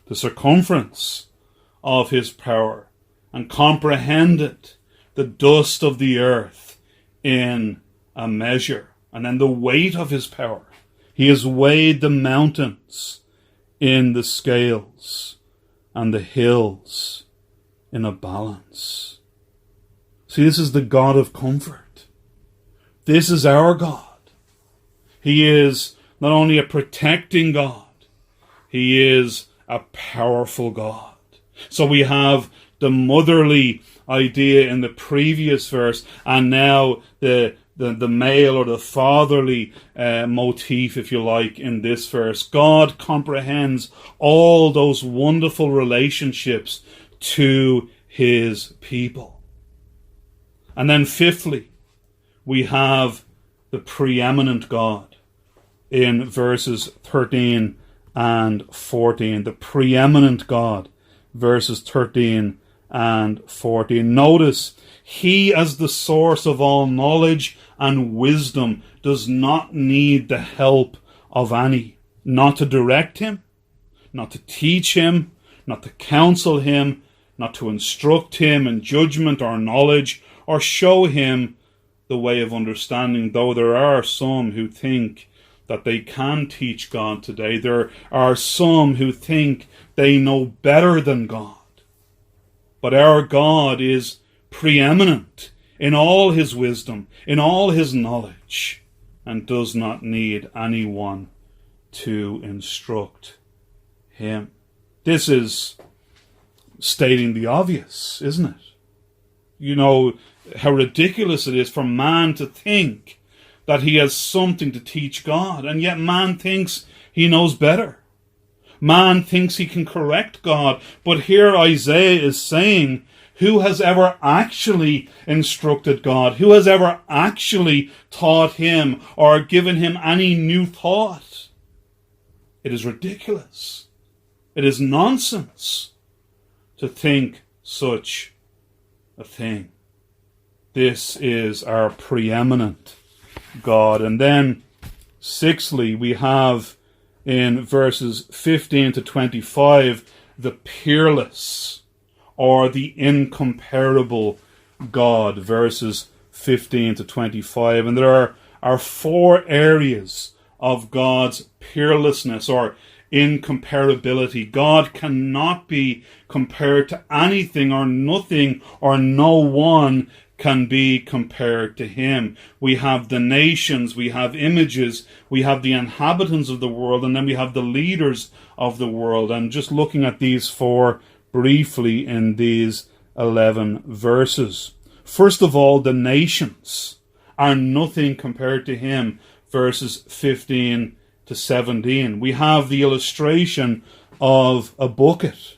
the circumference of his power, and comprehended the dust of the earth in a measure. And then the weight of his power. He has weighed the mountains in the scales and the hills in a balance. See, this is the God of comfort. This is our God. He is not only a protecting God, he is a powerful God. So we have the motherly idea in the previous verse, and now the male or the fatherly motif, if you like, in this verse. God comprehends all those wonderful relationships to his people. And then fifthly, we have the preeminent God in verses 13 and 14. The preeminent God, verses 13 and 14. Notice, he as the source of all knowledge and wisdom does not need the help of any, not to direct him, not to teach him, not to counsel him, not to instruct him in judgment or knowledge, or show him the way of understanding, though there are some who think that they can teach God today. There are some who think they know better than God. But our God is preeminent in all his wisdom, in all his knowledge, and does not need anyone to instruct him. This is stating the obvious, isn't it? You know how ridiculous it is for man to think that he has something to teach God, and yet man thinks he knows better. Man thinks he can correct God, but here Isaiah is saying, who has ever actually instructed God? Who has ever actually taught him or given him any new thought? It is ridiculous. It is nonsense to think such a thing. This is our preeminent God. And then, sixthly, we have in verses 15 to 25, the peerless or the incomparable God, verses 15 to 25. And there are four areas of God's peerlessness or incomparability. God cannot be compared to anything or nothing, or no one can be compared to him. We have the nations, we have images, we have the inhabitants of the world, and then we have the leaders of the world. And just looking at these four briefly in these 11 verses. First of all, the nations are nothing compared to him, verses 15 to 17. We have the illustration of a bucket.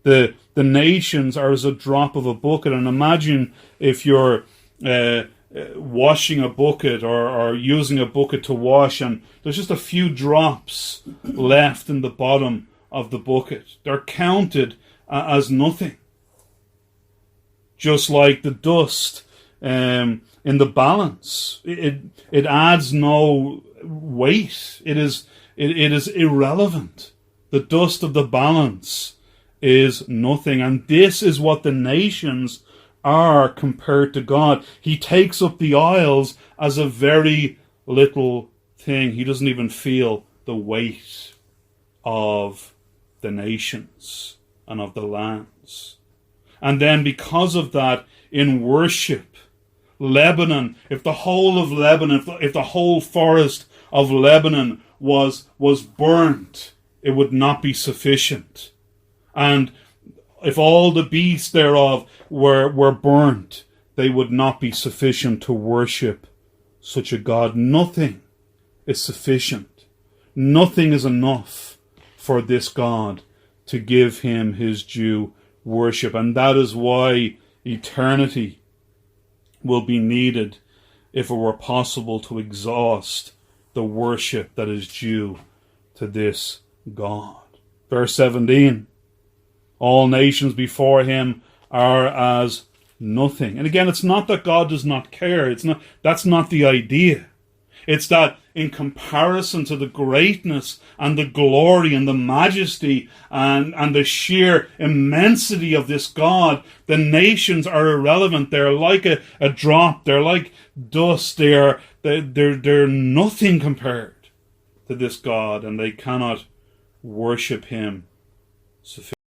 The nations are as a drop of a bucket. And imagine if you're washing a bucket or using a bucket to wash, and there's just a few drops left in the bottom of the bucket. They're counted as nothing. Just like the dust in the balance. It adds no weight. It is irrelevant. The dust of the balance is nothing. And this is what the nations are compared to God. He takes up the isles as a very little thing. He doesn't even feel the weight of the nations and of the lands. And then because of that, in worship, Lebanon, if the whole of Lebanon, if the whole forest of Lebanon was burnt, it would not be sufficient. And if all the beasts thereof were burnt, they would not be sufficient to worship such a God. Nothing is sufficient. Nothing is enough for this God to give him his due worship. And that is why eternity will be needed if it were possible to exhaust the worship that is due to this God. Verse 17, all nations before him are as nothing. And again, it's not that God does not care. That's not the idea. It's that in comparison to the greatness and the glory and the majesty and the sheer immensity of this God, the nations are irrelevant. They're like a drop. They're like dust. They're nothing compared to this God, and they cannot worship him sufficiently.